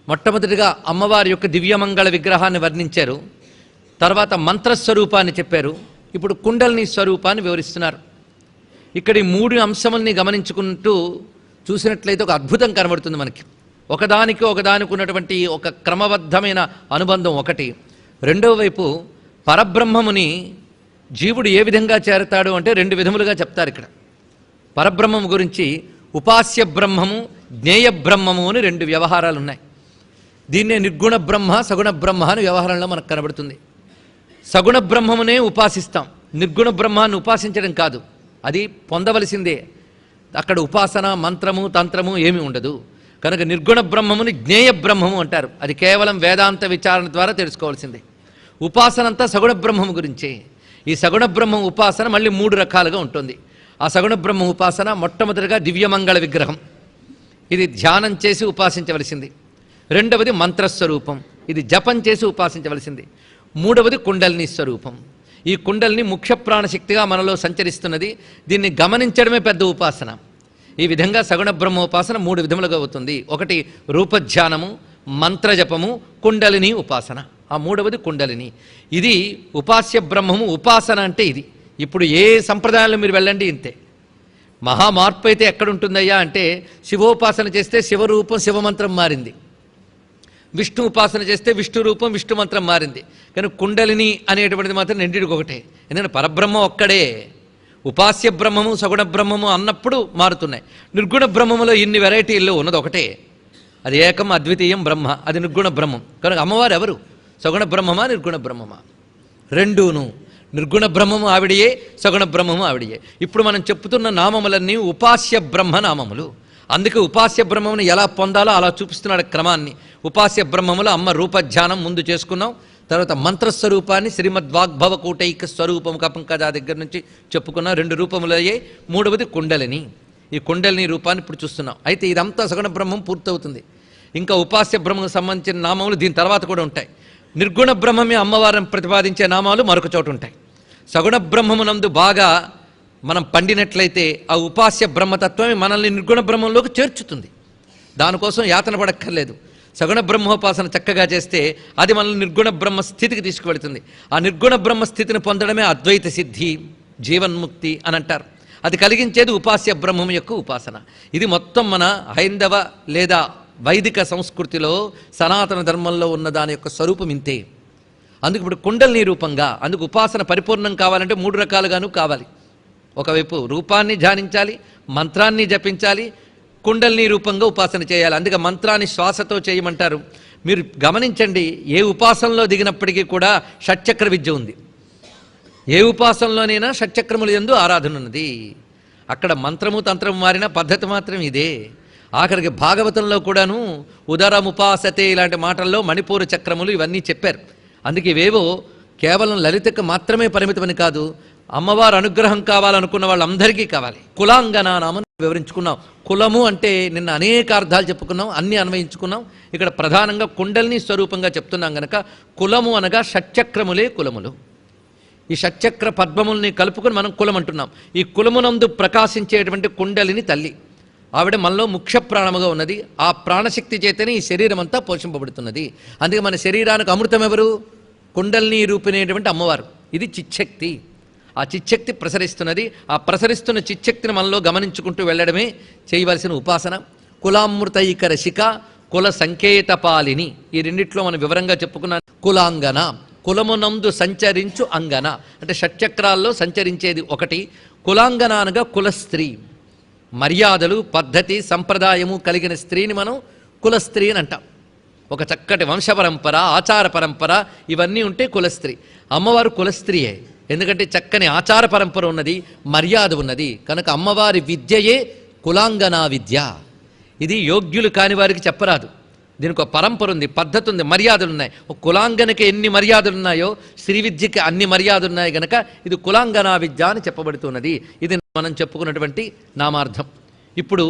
మొట్టమొదటిగా అమ్మవారి యొక్క దివ్యమంగళ విగ్రహాన్ని వర్ణించారు. తర్వాత మంత్రస్వరూపాన్ని చెప్పారు. ఇప్పుడు కుండలిని స్వరూపాన్ని వివరిస్తున్నారు. ఇక్కడ ఈ మూడు అంశముల్ని గమనించుకుంటూ చూసినట్లయితే ఒక అద్భుతం కనబడుతుంది మనకి. ఒకదానికి ఉన్నటువంటి ఒక క్రమబద్ధమైన అనుబంధం ఒకటి. రెండవ వైపు పరబ్రహ్మముని జీవుడు ఏ విధంగా చేరతాడు అంటే రెండు విధములుగా చెప్తారు. ఇక్కడ పరబ్రహ్మము గురించి ఉపాస్య బ్రహ్మము, జ్ఞేయ బ్రహ్మము అని రెండు వ్యవహారాలు ఉన్నాయి. దీన్నే నిర్గుణ బ్రహ్మ, సగుణ బ్రహ్మ అని వ్యవహారంలో మనకు కనబడుతుంది. సగుణ బ్రహ్మమునే ఉపాసిస్తాం, నిర్గుణ బ్రహ్మాన్ని ఉపాసించడం కాదు, అది పొందవలసిందే. అక్కడ ఉపాసన, మంత్రము, తంత్రము ఏమీ ఉండదు. కనుక నిర్గుణ బ్రహ్మముని జ్ఞేయ బ్రహ్మము అంటారు. అది కేవలం వేదాంత విచారణ ద్వారా తెలుసుకోవాల్సిందే. ఉపాసన అంతా సగుణ బ్రహ్మము గురించే. ఈ సగుణ బ్రహ్మ ఉపాసన మళ్ళీ మూడు రకాలుగా ఉంటుంది. ఆ సగుణ బ్రహ్మ ఉపాసన మొట్టమొదటిగా దివ్యమంగళ విగ్రహం, ఇది ధ్యానం చేసి ఉపాసించవలసింది. రెండవది మంత్రస్వరూపం, ఇది జపం చేసి ఉపాసించవలసింది. మూడవది కుండలిని స్వరూపం. ఈ కుండలిని ముఖ్య ప్రాణశక్తిగా మనలో సంచరిస్తున్నది. దీన్ని గమనించడమే పెద్ద ఉపాసన. ఈ విధంగా సగుణ బ్రహ్మోపాసన మూడు విధములుగా అవుతుంది. ఒకటి రూపధ్యానము, మంత్రజపము, కుండలిని ఉపాసన. ఆ మూడవది కుండలిని. ఇది ఉపాస్య బ్రహ్మము. ఉపాసన అంటే ఇది. ఇప్పుడు ఏ సంప్రదాయంలో మీరు వెళ్ళండి ఇంతే. మహామార్పు అయితే ఎక్కడుంటుందయ్యా అంటే, శివోపాసన చేస్తే శివరూపం శివమంత్రం మారింది, విష్ణు ఉపాసన చేస్తే విష్ణు రూపం విష్ణు మంత్రం మారింది. కానీ కుండలిని అనేటువంటిది మాత్రం రెండింటికి ఒకటే. ఎందుకంటే పరబ్రహ్మ ఒక్కడే. ఉపాస్య బ్రహ్మము, సగుణ బ్రహ్మము అన్నప్పుడు మారుతున్నాయి. నిర్గుణ బ్రహ్మములో ఇన్ని వెరైటీల్లో ఉన్నది ఒకటే, అది ఏకం అద్వితీయం బ్రహ్మ, అది నిర్గుణ బ్రహ్మం. కనుక అమ్మవారు ఎవరు? సగుణ బ్రహ్మమా, నిర్గుణ బ్రహ్మమా? రెండూను. నిర్గుణ బ్రహ్మము ఆవిడయే, సగుణ బ్రహ్మము ఆవిడయే. ఇప్పుడు మనం చెప్పుతున్న నామములన్నీ ఉపాస్య బ్రహ్మ నామములు. అందుకే ఉపాస్య బ్రహ్మమును ఎలా పొందాలో అలా చూపిస్తున్నాడు క్రమాన్ని. ఉపాస్య బ్రహ్మములో అమ్మ రూపధ్యానం ముందు చేసుకున్నాం. తర్వాత మంత్రస్వరూపాన్ని శ్రీమద్వాగ్భవ కూటైక స్వరూపము కపంకజా దగ్గర నుంచి చెప్పుకున్నాం. రెండు రూపములయ్యే. మూడవది కుండలిని. ఈ కుండలిని రూపాన్ని ఇప్పుడు చూస్తున్నాం. అయితే ఇదంతా సగుణ బ్రహ్మం పూర్తవుతుంది. ఇంకా ఉపాస్య బ్రహ్మకు సంబంధించిన నామములు దీని తర్వాత కూడా ఉంటాయి. నిర్గుణ బ్రహ్మమే అమ్మవారిని ప్రతిపాదించే నామాలు మరొక చోటు ఉంటాయి. సగుణ బ్రహ్మమునందు బాగా మనం పండినట్లయితే ఆ ఉపాస్య బ్రహ్మతత్వమే మనల్ని నిర్గుణ బ్రహ్మంలోకి చేర్చుతుంది. దానికోసం యాతన పడక్కర్లేదు. సగుణ బ్రహ్మోపాసన చక్కగా చేస్తే అది మనల్ని నిర్గుణ బ్రహ్మ స్థితికి తీసుకువెళుతుంది. ఆ నిర్గుణ బ్రహ్మ స్థితిని పొందడమే అద్వైత సిద్ధి, జీవన్ముక్తి అని అంటారు. అది కలిగించేది ఉపాస్య బ్రహ్మం యొక్క ఉపాసన. ఇది మొత్తం మన హైందవ లేదా వైదిక సంస్కృతిలో సనాతన ధర్మంలో ఉన్న దాని యొక్క స్వరూపం ఇంతే. అందుకు ఇప్పుడు కుండలిని రూపంగా, అందుకు ఉపాసన పరిపూర్ణం కావాలంటే మూడు రకాలుగాను కావాలి. ఒకవైపు రూపాన్ని ధ్యానించాలి, మంత్రాన్ని జపించాలి, కుండలిని రూపంగా ఉపాసన చేయాలి. అందుకే మంత్రాన్ని శ్వాసతో చేయమంటారు. మీరు గమనించండి, ఏ ఉపాసనలో దిగినప్పటికీ కూడా షట్చక్ర విద్య ఉంది. ఏ ఉపాసనలోనైనా షట్చక్రములు యందు ఆరాధన ఉన్నది. అక్కడ మంత్రము తంత్రము మారిన పద్ధతి మాత్రం ఇదే. ఆఖరికి భాగవతంలో కూడాను ఉదరముపాసతే ఇలాంటి మాటల్లో మణిపూర చక్రములు ఇవన్నీ చెప్పారు. అందుకే ఇవేవో కేవలం లలితకు మాత్రమే పరిమితమని కాదు, అమ్మవారు అనుగ్రహం కావాలనుకున్న వాళ్ళందరికీ కావాలి. కులాంగన నామని వివరించుకున్నాం. కులము అంటే నిన్న అనేక అర్థాలు చెప్పుకున్నాం, అన్నీ అన్వయించుకున్నాం. ఇక్కడ ప్రధానంగా కుండలిని స్వరూపంగా చెప్తున్నాం గనక కులము అనగా షట్చక్రములే కులములు. ఈ షట్చక్ర పద్మముల్ని కలుపుకొని మనం కులం అంటున్నాం. ఈ కులమునందు ప్రకాశించేటువంటి కుండలిని తల్లి, ఆవిడ మనలో ముఖ్య ప్రాణముగా ఉన్నది. ఆ ప్రాణశక్తి చేతనే ఈ శరీరం అంతా పోషింపబడుతున్నది. అందుకే మన శరీరానికి అమృతం ఎవరు? కుండలిని రూపినేటువంటి అమ్మవారు. ఇది చిచ్చక్తి. ఆ చిచ్చక్తి ప్రసరిస్తున్నది. ఆ ప్రసరిస్తున్న చిచ్చక్తిని మనలో గమనించుకుంటూ వెళ్ళడమే చేయవలసిన ఉపాసన. కులామృతైక రసిక, కుల సంకేత పాలిని, ఈ రెండిట్లో మనం వివరంగా చెప్పుకున్నాం. కులాంగన, కులమునందు సంచరించు అంగన అంటే షట్చక్రాల్లో సంచరించేది ఒకటి. కులాంగన అనగా కుల స్త్రీ, మర్యాదలు, పద్ధతి, సంప్రదాయము కలిగిన స్త్రీని మనం కులస్త్రీ అని అంటాం. ఒక చక్కటి వంశపరంపర, ఆచార పరంపర ఇవన్నీ ఉంటే కులస్త్రీ. అమ్మవారు కులస్త్రీయే. ఎందుకంటే చక్కని ఆచార పరంపర ఉన్నది, మర్యాద ఉన్నది. కనుక అమ్మవారి విద్యయే కులాంగనా విద్య. ఇది యోగ్యులు కాని వారికి చెప్పరాదు. దీనికి ఒక పరంపర ఉంది, పద్ధతి ఉంది, మర్యాదలు ఉన్నాయి. ఒక కులాంగనకి ఎన్ని మర్యాదలు ఉన్నాయో శ్రీ విద్యకి అన్ని మర్యాదలు ఉన్నాయి గనక ఇది కులాంగనా విద్య అని చెప్పబడుతున్నది. ఇది మనం చెప్పుకున్నటువంటి నామార్థం. ఇప్పుడు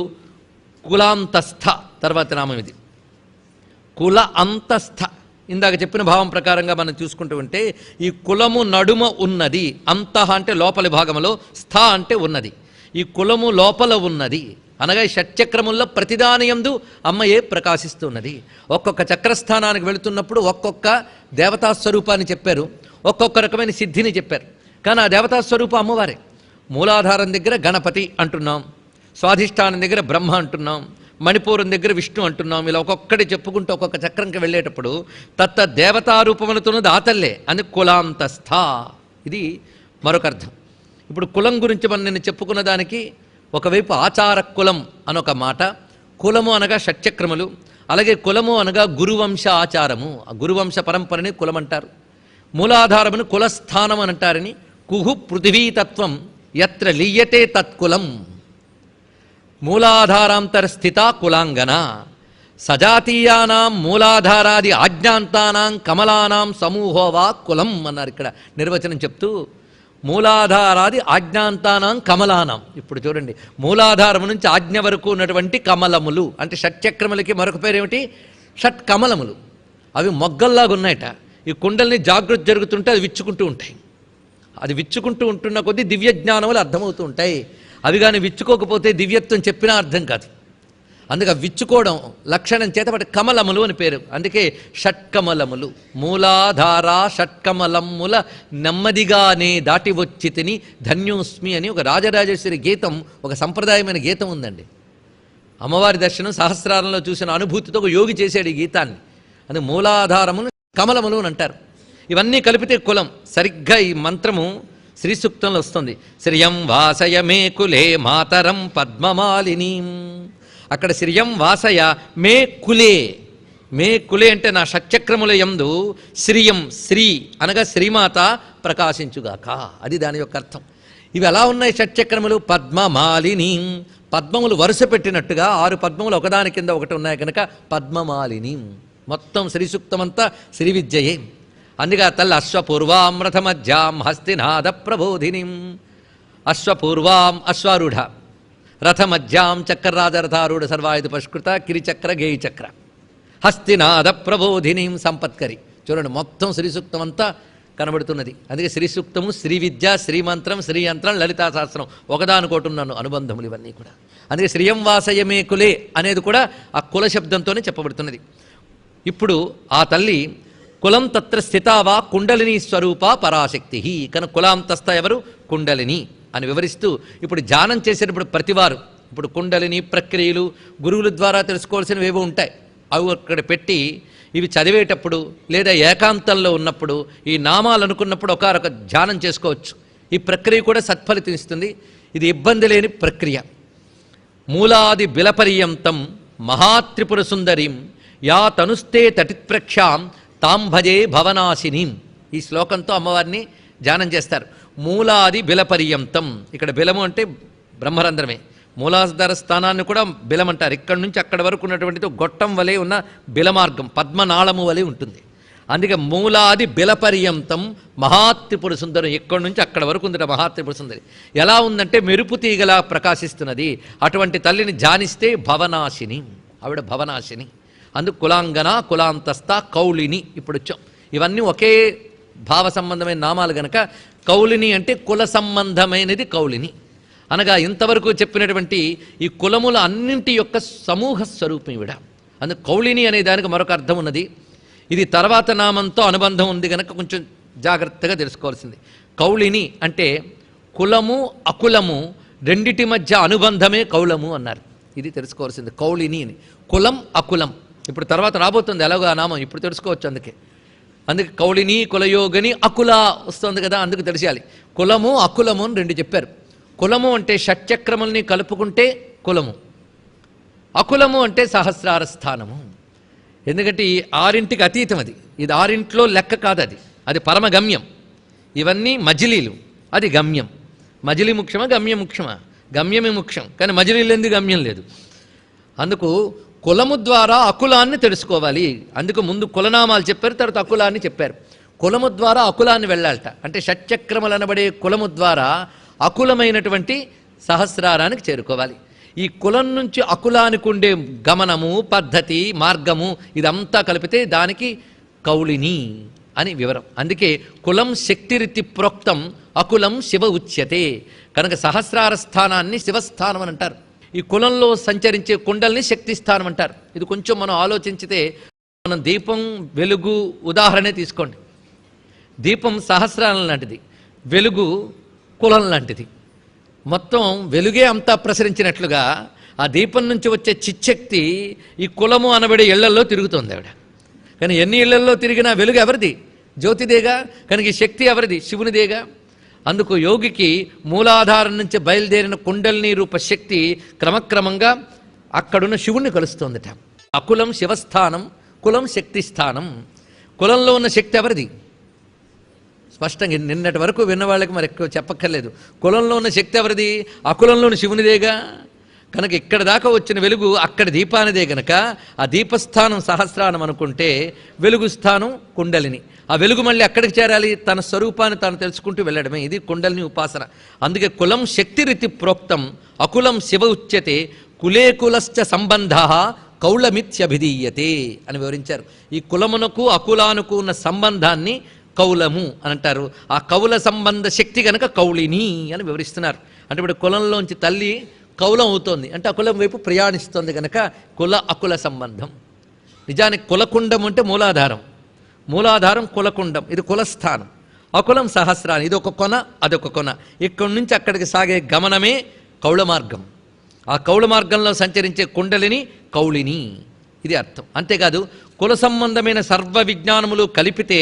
కులాంతస్థ తర్వాత నామం ఇది కుల అంతస్థ. ఇందాక చెప్పిన భావం ప్రకారంగా మనం చూసుకుంటూ ఉంటే ఈ కులము నడుమ ఉన్నది. అంతః అంటే లోపలి భాగంలో, స్థ అంటే ఉన్నది. ఈ కులము లోపల ఉన్నది. అనగా ఈ షట్చక్రముల్లో ప్రతిదానియందు అమ్మయే ప్రకాశిస్తున్నది. ఒక్కొక్క చక్రస్థానానికి వెళుతున్నప్పుడు ఒక్కొక్క దేవతా స్వరూపాన్ని చెప్పారు, ఒక్కొక్క రకమైన సిద్ధిని చెప్పారు. కానీ ఆ దేవతా స్వరూపం అమ్మవారే. మూలాధారం దగ్గర గణపతి అంటున్నాం, స్వాధిష్టానం దగ్గర బ్రహ్మ అంటున్నాం, మణిపూరం దగ్గర విష్ణు అంటున్నాం. ఇలా ఒక్కొక్కటి చెప్పుకుంటూ ఒక్కొక్క చక్రంకి వెళ్ళేటప్పుడు తత్త దేవతారూపములతున్నది ఆతల్లే అని కులాంతస్థ. ఇది మరొక అర్థం. ఇప్పుడు కులం గురించి మనం నేను చెప్పుకున్న దానికి ఒకవైపు ఆచార కులం అనొక మాట, కులము అనగా షట్చక్రములు, అలాగే కులము అనగా గురువంశ ఆచారము, ఆ గురువంశ పరంపరని కులం అంటారు. మూలాధారమును కులస్థానం అని అంటారని. కుహు పృథివీతత్వం ఎత్ర లీయతే తత్కులం, మూలాధారాంతర స్థిత కులాంగన, సజాతీయానాం మూలాధారాది ఆజ్ఞాంతానాం కమలానాం సమూహోవా కులం అన్నారు ఇక్కడ నిర్వచనం చెప్తూ. మూలాధారాది ఆజ్ఞాంతానాం కమలానాం. ఇప్పుడు చూడండి, మూలాధారము నుంచి ఆజ్ఞ వరకు ఉన్నటువంటి కమలములు అంటే షట్చక్రములకి మరొక పేరేమిటి? షట్ కమలములు. అవి మొగ్గల్లాగా ఉన్నాయట. ఈ కుండల్ని జాగృతి జరుగుతుంటే అది విచ్చుకుంటూ ఉంటాయి. అది విచ్చుకుంటూ ఉంటున్న కొద్దీ దివ్య జ్ఞానములు అర్థమవుతూ ఉంటాయి. అవి కానీ విచ్చుకోకపోతే దివ్యత్వం చెప్పినా అర్థం కాదు. అందుకే విచ్చుకోవడం లక్షణం చేత వాటి కమలములు అని పేరు. అందుకే షట్కమలములు. మూలాధార షట్కమలముల నెమ్మదిగానే దాటి వచ్చి తిని ధన్యోస్మి అని ఒక రాజరాజేశ్వరి గీతం, ఒక సంప్రదాయమైన గీతం ఉందండి. అమ్మవారి దర్శనం సహస్రారంలో చూసిన అనుభూతితో ఒక యోగి చేశాడు ఈ గీతాన్ని. అది మూలాధారములు కమలములు అని అంటారు. ఇవన్నీ కలిపితే కులం. సరిగ్గా ఈ మంత్రము శ్రీ సూక్తంలో వస్తుంది. శ్రియం వాసయ మే కులే మాతరం పద్మమాలిని. అక్కడ శ్రియం వాసయ మే కులే. మే కులే అంటే నా షట్చక్రముల యందు శ్రియం, శ్రీ అనగా శ్రీమాత ప్రకాశించుగాక. అది దాని యొక్క అర్థం. ఇవి ఎలా ఉన్నాయి షట్చక్రములు? పద్మమాలిని. పద్మములు వరుస పెట్టినట్టుగా 6 పద్మములు ఒకదాని కింద ఒకటి ఉన్నాయి కనుక పద్మమాలిని. మొత్తం శ్రీ సూక్తమంతా శ్రీ విద్యయే. అందుకే తల్లి అశ్వపూర్వాం రథమధ్యాం హస్తినాద ప్రబోధినిం. అశ్వపూర్వాం అశ్వారూఢ, రథమధ్యాం చక్రరాజరథారూఢ సర్వాయుధ పరిష్కృత కిరిచక్ర గేయచక్ర, హస్తినాద ప్రబోధినిం సంపత్కరి. చూడండి, మొత్తం శ్రీ సూక్తం అంతా కనబడుతున్నది. అందుకే శ్రీ సూక్తము, శ్రీ విద్య, శ్రీమంత్రం, శ్రీయంత్రం, లలితా శాస్త్రం ఒకదానికోటి ఉన్నాను అనుబంధములు ఇవన్నీ కూడా. అందుకే శ్రియం వాసయమే కులే అనేది కూడా ఆ కుల శబ్దంతోనే చెప్పబడుతున్నది. ఇప్పుడు ఆ తల్లి కులం తత్ర స్థితావా కుండలిని స్వరూప పరాశక్తి. కనుక కులాంతస్థ ఎవరు? కుండలిని అని వివరిస్తూ ఇప్పుడు ధ్యానం చేసేటప్పుడు ప్రతివారు ఇప్పుడు కుండలిని ప్రక్రియలు గురువుల ద్వారా తెలుసుకోవాల్సినవి ఏవో ఉంటాయి. అవి అక్కడ పెట్టి ఇవి చదివేటప్పుడు లేదా ఏకాంతంలో ఉన్నప్పుడు ఈ నామాలు అనుకున్నప్పుడు ఒకరొక ధ్యానం చేసుకోవచ్చు. ఈ ప్రక్రియ కూడా సత్ఫలితం ఇస్తుంది. ఇది ఇబ్బంది లేని ప్రక్రియ. మూలాది బిలపర్యంతం మహాత్రిపుర సుందరీం యా తనుస్తే తటిత్ప్రక్షాం తాం భజే భవనాశినీం. ఈ శ్లోకంతో అమ్మవారిని ధ్యానం చేస్తారు. మూలాది బిలపర్యంతం. ఇక్కడ బిలము అంటే బ్రహ్మరంధ్రమే. మూలాధార స్థానాన్ని కూడా బిలం అంటారు. ఇక్కడి నుంచి అక్కడి వరకు ఉన్నటువంటిది గొట్టం వలె ఉన్న బిలమార్గం, పద్మనాళము వలె ఉంటుంది. అందుకే మూలాది బిలపర్యంతం మహాత్రిపుర సుందరం. ఇక్కడి నుంచి అక్కడ వరకు ఉంది మహాత్రిపుర సుందరి. ఎలా ఉందంటే మెరుపు తీగలా ప్రకాశిస్తున్నది. అటువంటి తల్లిని ధ్యానిస్తే భవనాశిని, ఆవిడ భవనాశిని. అందుకు కులాంగన, కులాంతస్థ, కౌళిని ఇప్పుడు వచ్చాం. ఇవన్నీ ఒకే భావ సంబంధమైన నామాలు గనక కౌళిని అంటే కుల సంబంధమైనది కౌళిని. అనగా ఇంతవరకు చెప్పినటువంటి ఈ కులముల అన్నింటి యొక్క సమూహ స్వరూపం ఇవిడ. అందుకు కౌళిని అనే దానికి మరొక అర్థం ఉన్నది. ఇది తర్వాత నామంతో అనుబంధం ఉంది కనుక కొంచెం జాగ్రత్తగా తెలుసుకోవాల్సింది. కౌళిని అంటే కులము అకులము రెండిటి మధ్య అనుబంధమే కౌలము అన్నారు. ఇది తెలుసుకోవాల్సింది కౌళిని అని. కులం అకులం ఇప్పుడు తర్వాత రాబోతుంది ఎలాగో ఆ నామం, ఇప్పుడు తెలుసుకోవచ్చు. అందుకే కౌళిని, కులయోగని, అకుల వస్తుంది కదా, అందుకు తెలియాలి. కులము అకులము అని 2 చెప్పారు. కులము అంటే షట్చక్రముల్ని కలుపుకుంటే కులము, అకులము అంటే సహస్రార స్థానము. ఎందుకంటే ఈ 6ంటికి అతీతం అది. ఇది 6ంట్లో లెక్క కాదు, అది పరమగమ్యం. ఇవన్నీ మజిలీలు, అది గమ్యం. మజిలీ ముఖ్యమా గమ్యం ముఖ్యమా? గమ్యమే ముఖ్యం, కానీ మజిలీలు ఎందుకు గమ్యం లేదు. అందుకు కులము ద్వారా అకులాన్ని తెలుసుకోవాలి. అందుకు ముందు కులనామాలు చెప్పారు, తర్వాత అకులాన్ని చెప్పారు. కులము ద్వారా అకులాన్ని వెళ్ళాలట. అంటే షట్చక్రములు అనబడే కులము ద్వారా అకులమైనటువంటి సహస్రారానికి చేరుకోవాలి. ఈ కులం నుంచి అకులానికి ఉండే గమనము, పద్ధతి, మార్గము ఇదంతా కలిపితే దానికి కౌళిని అని వివరం. అందుకే కులం శక్తిరితి ప్రోక్తం అకులం శివ ఉచ్యతే. కనుక సహస్రార స్థానాన్ని శివస్థానం అని అంటారు. ఈ కులంలో సంచరించే కుండల్ని శక్తి స్థానం అంటారు. ఇది కొంచెం మనం ఆలోచించితే, మనం దీపం వెలుగు ఉదాహరణే తీసుకోండి. దీపం సహస్రాలం లాంటిది, వెలుగు కులం లాంటిది. మొత్తం వెలుగే అంతా ప్రసరించినట్లుగా ఆ దీపం నుంచి వచ్చే చిచ్చక్తి ఈ కులము అనబడే ఇళ్లల్లో తిరుగుతుంది ఆవిడ. కానీ ఎన్ని ఇళ్లల్లో తిరిగినా వెలుగు ఎవరిది? జ్యోతిదేగా. కనుక ఈ శక్తి ఎవరిది? శివునిదేగా. అందుకు యోగికి మూలాధారం నుంచి బయలుదేరిన కుండలిని రూప శక్తి క్రమక్రమంగా అక్కడున్న శివుణ్ణి కలుస్తోందట. అకులం శివస్థానం, కులం శక్తి స్థానం. కులంలో ఉన్న శక్తి ఎవరిది? స్పష్టంగా నిన్నటి వరకు విన్నవాళ్ళకి మరి ఎక్కువ చెప్పక్కర్లేదు. కులంలో ఉన్న శక్తి ఎవరిది? అకులంలోని శివునిదేగా. కనుక ఇక్కడ దాకా వచ్చిన వెలుగు అక్కడ దీపానిదే గనక ఆ దీపస్థానం సహస్రానం అనుకుంటే వెలుగు స్థానం కుండలిని. ఆ వెలుగు మళ్ళీ అక్కడికి చేరాలి, తన స్వరూపాన్ని తాను తెలుసుకుంటూ వెళ్ళడమే. ఇది కుండలిని ఉపాసన. అందుకే కులం శక్తిరితి ప్రోక్తం అకులం శివ ఉచ్యతే కులే కులశ్చ సంబంధ కౌళమిత్యభిధీయతే అని వివరించారు. ఈ కులమునకు అకులానుకు ఉన్న సంబంధాన్ని కౌలము అని అంటారు. ఆ కౌల సంబంధ శక్తి కనుక కౌళిని అని వివరిస్తున్నారు. అంటే ఇప్పుడు కులంలోంచి తల్లి కౌలం అవుతోంది అంటే అకులం వైపు ప్రయాణిస్తోంది కనుక కుల అకుల సంబంధం. నిజానికి కులకుండం అంటే మూలాధారం, మూలాధారం కులకుండం, ఇది కులస్థానం. అకులం సహస్రాన్ని, ఇది ఒక కొన అదొక కొన. ఇక్కడి నుంచి అక్కడికి సాగే గమనమే కౌళ మార్గం. ఆ కౌళ మార్గంలో సంచరించే కుండలిని కౌళిని, ఇది అర్థం. అంతేకాదు కుల సంబంధమైన సర్వ విజ్ఞానములు కలిపితే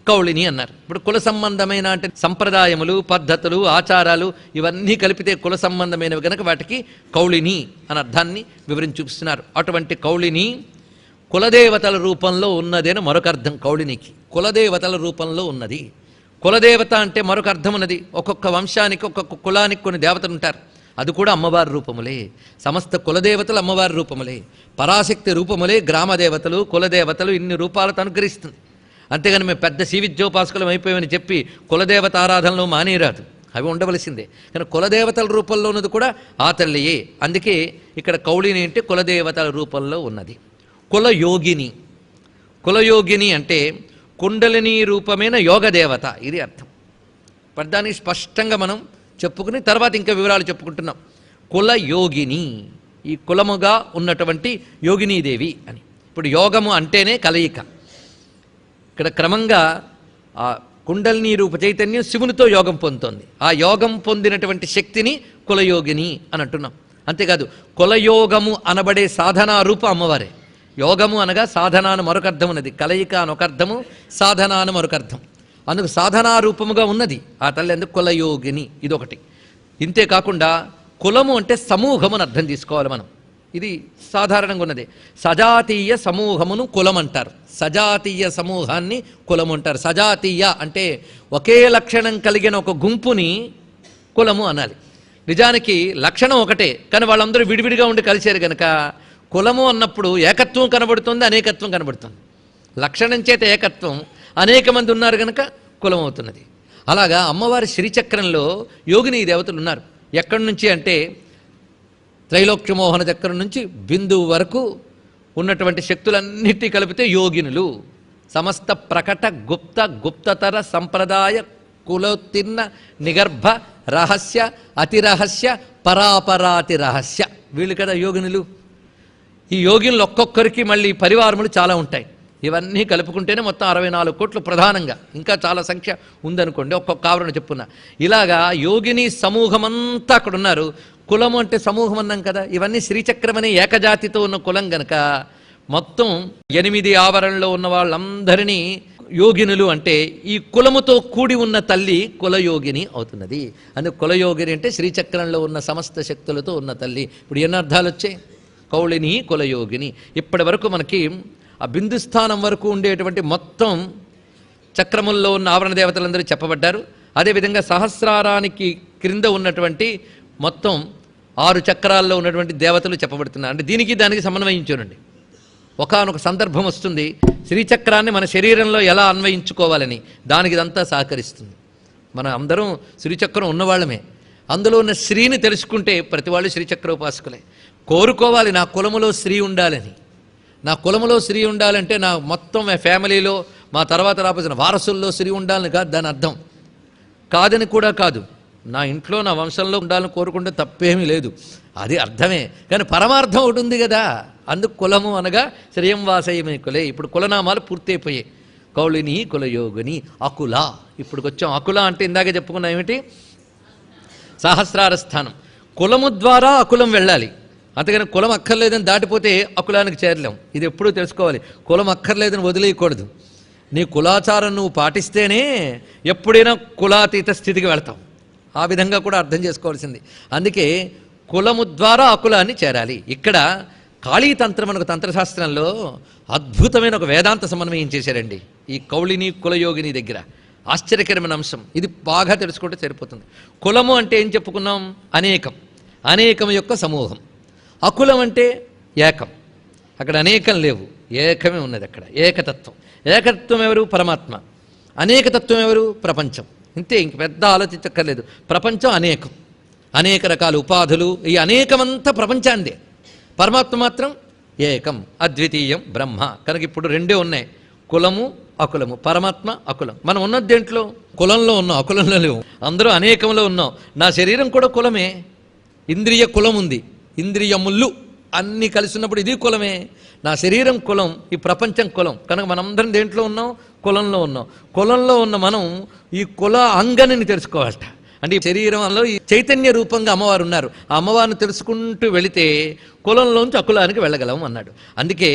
కౌళిని అన్నారు. ఇప్పుడు కుల సంబంధమైన అంటే సంప్రదాయములు, పద్ధతులు, ఆచారాలు ఇవన్నీ కలిపితే కుల సంబంధమైనవి కనుక వాటికి కౌళిని అని అర్థాన్ని వివరించి చూపిస్తున్నారు. అటువంటి కౌళిని కులదేవతల రూపంలో ఉన్నదేని మరొక అర్థం. కౌళినికి కులదేవతల రూపంలో ఉన్నది. కులదేవత అంటే మరొక అర్థం ఉన్నది. ఒక్కొక్క వంశానికి ఒక్కొక్క కులానికి కొన్ని దేవతలు ఉంటారు, అది కూడా అమ్మవారి రూపములే. సమస్త కులదేవతలు అమ్మవారి రూపములే, పరాశక్తి రూపములే. గ్రామదేవతలు, కులదేవతలు ఇన్ని రూపాలతో అనుగ్రహిస్తుంది. అంతేగాని మేము పెద్ద శ్రీవిద్యోపాసకులం అయిపోయామని చెప్పి కులదేవత ఆరాధనలో మానేరాదు, అవి ఉండవలసిందే. కానీ కులదేవతల రూపంలో ఉన్నది కూడా ఆ తల్లియే. అందుకే ఇక్కడ కౌళిని అంటే కులదేవతల రూపంలో ఉన్నది. కులయోగిని, కులయోగిని అంటే కుండలిని రూపమైన యోగదేవత, ఇది అర్థం. పద్దాన్ని స్పష్టంగా మనం చెప్పుకుని తర్వాత ఇంకా వివరాలు చెప్పుకుంటున్నాం. కులయోగిని, ఈ కులముగా ఉన్నటువంటి యోగినీదేవి అని. ఇప్పుడు యోగము అంటేనే కలయిక. ఇక్కడ క్రమంగా ఆ కుండలిని రూప చైతన్యం శివునితో యోగం పొందుతోంది. ఆ యోగం పొందినటువంటి శక్తిని కులయోగిని అని అంటున్నాం. అంతేకాదు కులయోగము అనబడే సాధనా రూప అమ్మవారే. యోగము అనగా సాధన అని మరొక అర్థం ఉన్నది, కలయిక అని ఒక అర్థము, సాధన అని మరొక అర్థం. అందుకు సాధనా రూపముగా ఉన్నది ఆ తల్లి, అందుకు కులయోగిని, ఇదొకటి. ఇంతే కాకుండా కులము అంటే సమూహము అని అర్థం తీసుకోవాలి మనం. ఇది సాధారణంగా ఉన్నది. సజాతీయ సమూహమును కులం అంటారు, సజాతీయ సమూహాన్ని కులము అంటారు. సజాతీయ అంటే ఒకే లక్షణం కలిగిన ఒక గుంపుని కులము అనాలి. నిజానికి లక్షణం ఒకటే, కానీ వాళ్ళందరూ విడివిడిగా ఉండి కలిశారు కనుక కులము అన్నప్పుడు ఏకత్వం కనబడుతుంది, అనేకత్వం కనబడుతుంది. లక్షణం చేత ఏకత్వం, అనేక మంది ఉన్నారు కనుక కులం అవుతున్నది. అలాగా అమ్మవారి శ్రీచక్రంలో యోగిని దేవతలు ఉన్నారు. ఎక్కడి నుంచి అంటే త్రైలోక్యమోహన చక్రం నుంచి బిందువు వరకు ఉన్నటువంటి శక్తులన్నిటి కలిపితే యోగినులు. సమస్త ప్రకట గుప్త గుప్తతర సంప్రదాయ కులోత్తిర్ణ నిగర్భ రహస్య అతిరహస్య పరాపరాతి రహస్య, వీళ్ళు కదా యోగినులు. ఈ యోగినులు ఒక్కొక్కరికి మళ్ళీ పరివారములు చాలా ఉంటాయి. ఇవన్నీ కలుపుకుంటేనే మొత్తం 64 కోట్లు ప్రధానంగా, ఇంకా చాలా సంఖ్య ఉందనుకోండి, ఒక్కొక్క ఆవరణ చెప్పున్నా. ఇలాగా యోగిని సమూహమంతా అక్కడ ఉన్నారు. కులము అంటే సమూహం అన్నాం కదా, ఇవన్నీ శ్రీచక్రం అనే ఏకజాతితో ఉన్న కులం గనక మొత్తం 8 ఆవరణలో ఉన్న వాళ్ళందరినీ యోగినులు అంటే ఈ కులముతో కూడి ఉన్న తల్లి కులయోగిని అవుతున్నది. అందుకు కులయోగిని అంటే శ్రీచక్రంలో ఉన్న సమస్త శక్తులతో ఉన్న తల్లి. ఇప్పుడు ఎన్ని అర్థాలు వచ్చాయి? కౌళిని, కులయోగిని. ఇప్పటి వరకు మనకి ఆ బిందుస్థానం వరకు ఉండేటువంటి మొత్తం చక్రముల్లో ఉన్న ఆవరణ దేవతలందరూ చెప్పబడ్డారు. అదేవిధంగా సహస్రారానికి క్రింద ఉన్నటువంటి మొత్తం 6 చక్రాల్లో ఉన్నటువంటి దేవతలు చెప్పబడుతున్నారు. అంటే దీనికి దానికి సమన్వయించునండి. ఒకానొక సందర్భం వస్తుంది, శ్రీచక్రాన్ని మన శరీరంలో ఎలా అన్వయించుకోవాలని, దానికి ఇదంతా సహకరిస్తుంది. మన అందరం శ్రీచక్రం ఉన్నవాళ్ళమే. అందులో ఉన్న శ్రీని తెలుసుకుంటే ప్రతి వాళ్ళు శ్రీచక్రోపాసకులే. కోరుకోవాలి నా కులములో శ్రీ ఉండాలని. నా కులములో శ్రీ ఉండాలంటే నా మొత్తం ఫ్యామిలీలో మా తర్వాత రాబోతున్న వారసుల్లో శ్రీ ఉండాలని కాదు దాని అర్థం. కాదని కూడా కాదు, నా ఇంట్లో నా వంశంలో ఉండాలని కోరుకుంటే తప్పేమీ లేదు. అది అర్థమే, కానీ పరమార్థం ఒకటి ఉంది కదా. అందుకు కులము అనగా శ్రేయం వాసయమే కులే. ఇప్పుడు కులనామాలు పూర్తయిపోయాయి. కౌళిని, కులయోగిని, అకుల. ఇప్పుడు వచ్చాం అకుల అంటే ఇందాక చెప్పుకున్నాం ఏమిటి? సహస్రార స్థానం. కులము ద్వారా అకులం వెళ్ళాలి, అంతేగాని కులం అక్కర్లేదని దాటిపోతే అకులానికి చేరలేం. ఇది ఎప్పుడూ తెలుసుకోవాలి. కులం అక్కర్లేదని వదిలేయకూడదు. నీ కులాచారం నువ్వు పాటిస్తేనే ఎప్పుడైనా కులాతీత స్థితికి వెళతాం. ఆ విధంగా కూడా అర్థం చేసుకోవాల్సింది. అందుకే కులము ద్వారా అకులాన్ని చేరాలి. ఇక్కడ కాళీతంత్రం మనకు తంత్రశాస్త్రంలో అద్భుతమైన ఒక వేదాంత సమన్వయం చేశారండి ఈ కౌళిని కులయోగిని దగ్గర. ఆశ్చర్యకరమైన అంశం ఇది. బాగా తెలుసుకుంటే సరిపోతుంది. కులము అంటే ఏం చెప్పుకున్నాం? అనేకం, అనేకం యొక్క సమూహం. అకులం అంటే ఏకం. అక్కడ అనేకం లేవు, ఏకమే ఉన్నది అక్కడ. ఏకతత్వం. ఏకతత్వం ఎవరు? పరమాత్మ. అనేకతత్వం ఎవరు? ప్రపంచం. ఇంతే, ఇంక పెద్ద ఆలోచించక్కర్లేదు. ప్రపంచం అనేకం, అనేక రకాల ఉపాధులు, ఈ అనేకమంతా ప్రపంచాందే. పరమాత్మ మాత్రం ఏకం, అద్వితీయం, బ్రహ్మ. కనుక ఇప్పుడు రెండే ఉన్నాయి, కులము అకులము. పరమాత్మ అకులం. మనం ఉన్నది దేంట్లో? కులంలో ఉన్నాం, అకులంలో లేవు. అందరూ అనేకంలో ఉన్నాం. నా శరీరం కూడా కులమే. ఇంద్రియ కులం ఉంది, ఇంద్రియములు అన్నీ కలిసి ఉన్నప్పుడు ఇది కులమే. నా శరీరం కులం, ఈ ప్రపంచం కులం. కనుక మనందరం దేంట్లో ఉన్నాం? కులంలో ఉన్నాం. కులంలో ఉన్న మనం ఈ కుల అంగని తెలుసుకోవాలట. అంటే ఈ శరీరంలో ఈ చైతన్య రూపంగా అమ్మవారు ఉన్నారు. ఆ అమ్మవారిని తెలుసుకుంటూ వెళితే కులంలోంచి అకులానికి వెళ్ళగలము అన్నాడు. అందుకే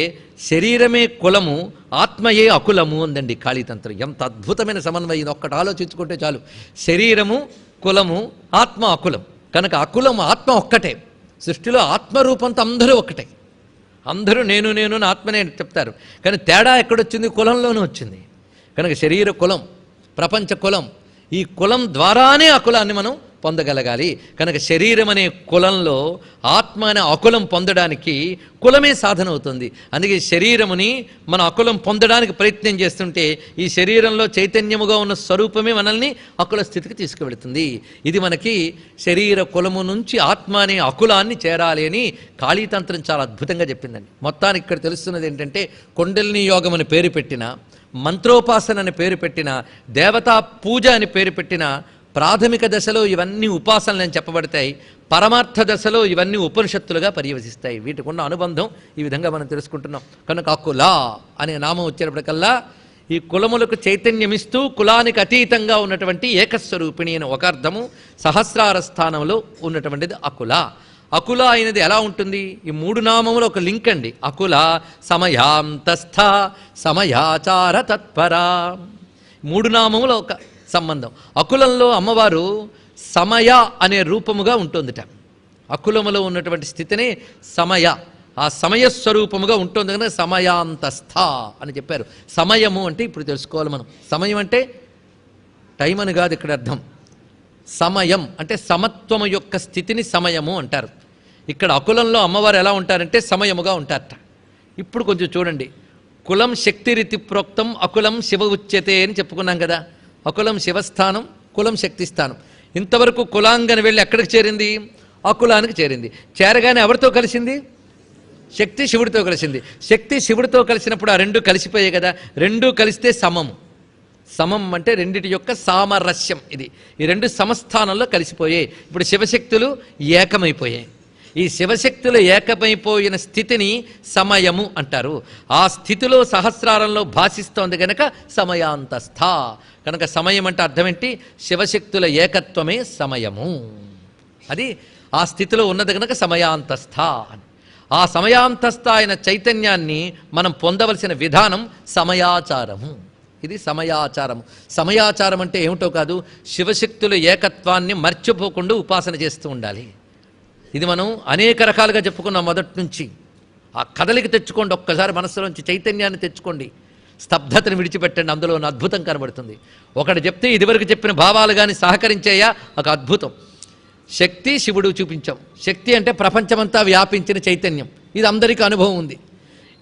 శరీరమే కులము, ఆత్మయే అకులము అందండి కాళీతంత్రం. ఎంత అద్భుతమైన సమన్వయం! ఒక్కటి ఆలోచించుకుంటే చాలు. శరీరము కులము, ఆత్మ అకులం. కనుక అకులం ఆత్మ ఒక్కటే. సృష్టిలో ఆత్మరూపంతో అందరూ ఒక్కటే. అందరూ నేను నేను ఆత్మనే చెప్తారు, కానీ తేడా ఎక్కడొచ్చింది? కులంలోనూ వచ్చింది. కనుక శరీర కులం, ప్రపంచ కులం, ఈ కులం ద్వారానే అకులాన్ని మనం పొందగలగాలి. కనుక శరీరం అనే కులంలో ఆత్మ అనే అకులం పొందడానికి కులమే సాధన అవుతుంది. అందుకే శరీరముని మన అకులం పొందడానికి ప్రయత్నం చేస్తుంటే ఈ శరీరంలో చైతన్యముగా ఉన్న స్వరూపమే మనల్ని అకుల స్థితికి తీసుకువెళుతుంది. ఇది మనకి శరీర కులము నుంచి ఆత్మ అనే అకులాన్ని చేరాలి అని కాళీతంత్రం చాలా అద్భుతంగా చెప్పిందండి. మొత్తానికి ఇక్కడ తెలుస్తున్నది ఏంటంటే, కుండలిని యోగం అని పేరు పెట్టిన, మంత్రోపాసన అని పేరు పెట్టిన, దేవతా పూజ అని పేరు పెట్టిన, ప్రాథమిక దశలో ఇవన్నీ ఉపాసనలు అని చెప్పబడతాయి. పరమార్థ దశలో ఇవన్నీ ఉపనిషత్తులుగా పర్యవసిస్తాయి. వీటికి ఉన్న అనుబంధం ఈ విధంగా మనం తెలుసుకుంటున్నాం. కనుక అకుల అనే నామం వచ్చేటప్పటికల్లా ఈ కులములకు చైతన్యమిస్తూ కులానికి అతీతంగా ఉన్నటువంటి ఏకస్వరూపిణి అని ఒక అర్థము. సహస్రార స్థానంలో ఉన్నటువంటిది అకుల. అకుల అయినది ఎలా ఉంటుంది? ఈ మూడు నామములు ఒక లింక్ అండి. అకుల సమయాంతస్థ సమయాచార తత్పరా. మూడు నామములు ఒక సంబంధం. అకులంలో అమ్మవారు సమయ అనే రూపముగా ఉంటుందిట. అకులములో ఉన్నటువంటి స్థితిని సమయ, ఆ సమయస్వరూపముగా ఉంటుంది కనుక సమయాంతస్థ అని చెప్పారు. సమయము అంటే ఇప్పుడు తెలుసుకోవాలి మనం. సమయం అంటే టైం అని కాదు ఇక్కడ అర్థం. సమయం అంటే సమత్వము యొక్క స్థితిని సమయము అంటారు. ఇక్కడ అకులంలో అమ్మవారు ఎలా ఉంటారంటే సమయముగా ఉంటారట. ఇప్పుడు కొంచెం చూడండి. కులం శక్తిరీతి ప్రోక్తం అకులం శివ ఉచ్యతే అని చెప్పుకున్నాం కదా. అకులం శివస్థానం, కులం శక్తి స్థానం. ఇంతవరకు కులాంగని వెళ్ళి ఎక్కడికి చేరింది? అకులానికి చేరింది. చేరగానే ఎవరితో కలిసింది? శక్తి శివుడితో కలిసింది. శక్తి శివుడితో కలిసినప్పుడు ఆ రెండు కలిసిపోయాయి కదా. రెండు కలిస్తే సమము. సమం అంటే రెండిటి యొక్క సామరస్యం. ఇది ఈ రెండు సమస్థానంలో కలిసిపోయాయి. ఇప్పుడు శివశక్తులు ఏకమైపోయాయి. ఈ శివశక్తులు ఏకమైపోయిన స్థితిని సమయము అంటారు. ఆ స్థితిలో సహస్రారంలో భాషిస్తోంది కనుక సమయాంతస్థ. కనుక సమయం అంటే అర్థం ఏంటి? శివశక్తుల ఏకత్వమే సమయము. అది ఆ స్థితిలో ఉన్నది కనుక సమయాంతస్థ. ఆ సమయాంతస్థ అయిన చైతన్యాన్ని మనం పొందవలసిన విధానం సమయాచారము. ఇది సమయాచారము. సమయాచారం అంటే ఏమిటో కాదు, శివశక్తుల ఏకత్వాన్ని మర్చిపోకుండా ఉపాసన చేస్తూ ఉండాలి. ఇది మనం అనేక రకాలుగా చెప్పుకున్నాం మొదటి నుంచి. ఆ కదలికి తెచ్చుకోండి, ఒక్కసారి మనస్సులోంచి చైతన్యాన్ని తెచ్చుకోండి, స్తబ్దతను విడిచిపెట్టండి, అందులో ఉన్న అద్భుతం కనబడుతుంది. ఒకటి చెప్తే ఇదివరకు చెప్పిన భావాలు కానీ సహకరించాయా ఒక అద్భుతం. శక్తి శివుడు చూపించాం. శక్తి అంటే ప్రపంచమంతా వ్యాపించిన చైతన్యం. ఇది అందరికీ అనుభవం ఉంది.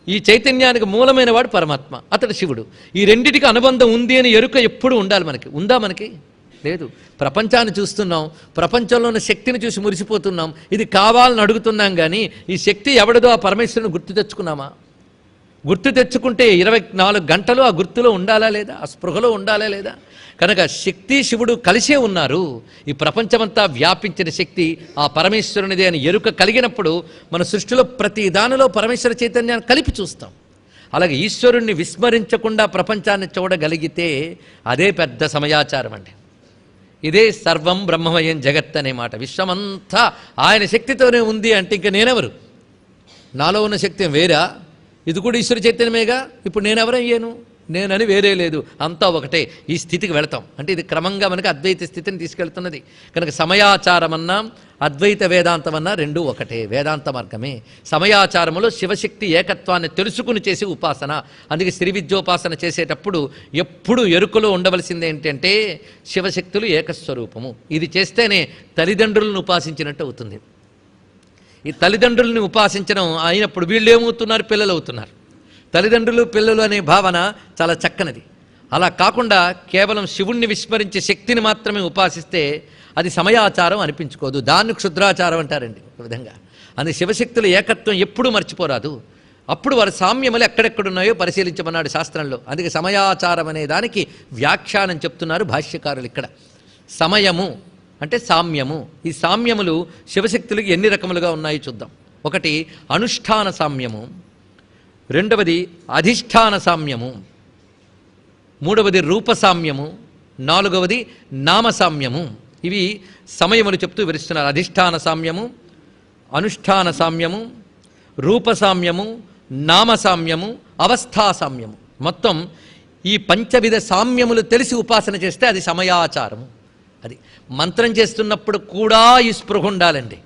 ఈ చైతన్యానికి మూలమైన వాడు పరమాత్మ, అతడు శివుడు. ఈ రెండిటికి అనుబంధం ఉంది అని ఎరుక ఎప్పుడు ఉండాలి మనకి. ఉందా? మనకి లేదు. ప్రపంచాన్ని చూస్తున్నాం, ప్రపంచంలో ఉన్న శక్తిని చూసి మురిసిపోతున్నాం, ఇది కావాలని అడుగుతున్నాం. కానీ ఈ శక్తి ఎవడదో ఆ పరమేశ్వరుని గుర్తు తెచ్చుకున్నామా? గుర్తు తెచ్చుకుంటే 24 గంటలు ఆ గుర్తులో ఉండాలా లేదా? ఆ స్పృహలో ఉండాలా లేదా? కనుక శక్తి శివుడు కలిసే ఉన్నారు. ఈ ప్రపంచమంతా వ్యాపించిన శక్తి ఆ పరమేశ్వరునిదే అని ఎరుక కలిగినప్పుడు మన సృష్టిలో ప్రతి దానిలో పరమేశ్వర చైతన్యాన్ని కలిపి చూస్తాం. అలాగే ఈశ్వరుణ్ణి విస్మరించకుండా ప్రపంచాన్ని చూడగలిగితే అదే పెద్ద సమయాచారం అండి. ఇదే సర్వం బ్రహ్మమయం జగత్ అనే మాట. విశ్వమంతా ఆయన శక్తితోనే ఉంది అంటే ఇంక నేనెవరు? నాలో ఉన్న శక్తి వేరా? ఇది కూడా ఈశ్వర చైతన్యమేగా. ఇప్పుడు నేనెవరయ్యాను? నేనని వేరే లేదు, అంతా ఒకటే. ఈ స్థితికి వెళతాం అంటే ఇది క్రమంగా మనకి అద్వైత స్థితిని తీసుకెళ్తున్నది. కనుక సమయాచారం అన్నా అద్వైత వేదాంతం అన్నా రెండూ ఒకటే, వేదాంత మార్గమే. సమయాచారములో శివశక్తి ఏకత్వాన్ని తెలుసుకుని చేసే ఉపాసన. అందుకే శ్రీ విద్యోపాసన చేసేటప్పుడు ఎప్పుడు ఎరుకలో ఉండవలసింది ఏంటంటే శివశక్తులు ఏకస్వరూపము. ఇది చేస్తేనే తల్లిదండ్రులను ఉపాసించినట్టు అవుతుంది. ఈ తల్లిదండ్రులను ఉపాసించడం అయినప్పుడు వీళ్ళు ఏమవుతున్నారు? పిల్లలు అవుతున్నారు. తల్లిదండ్రులు పిల్లలు అనే భావన చాలా చక్కనిది. అలా కాకుండా కేవలం శివుణ్ణి విస్మరించే శక్తిని మాత్రమే ఉపాసిస్తే అది సమయాచారం అనిపించుకోదు, దాన్ని క్షుద్రాచారం అంటారండి ఒక విధంగా. అందుకే శివశక్తుల ఏకత్వం ఎప్పుడూ మర్చిపోరాదు. అప్పుడు వారి సామ్యములు ఎక్కడెక్కడున్నాయో పరిశీలించమన్నాడు శాస్త్రంలో. అందుకే సమయాచారం అనే దానికి వ్యాఖ్యానం చెప్తున్నారు భాష్యకారులు ఇక్కడ. సమయము అంటే సామ్యము. ఈ సామ్యములు శివశక్తులకు ఎన్ని రకములుగా ఉన్నాయో చూద్దాం. ఒకటి అనుష్ఠాన సామ్యము, రెండవది అధిష్టాన సామ్యము, మూడవది రూపసామ్యము, నాలుగవది నామసామ్యము. ఇవి సమయములు చెప్తూ వివరిస్తున్నారు. అధిష్టాన సామ్యము, అనుష్ఠాన సామ్యము, రూపసామ్యము, నామసామ్యము, అవస్థాసామ్యము. మొత్తం ఈ పంచవిధ సామ్యములు తెలిసి ఉపాసన చేస్తే అది సమయాచారము. అది మంత్రం చేస్తున్నప్పుడు కూడా ఈ స్పృహ ఉండాలండి.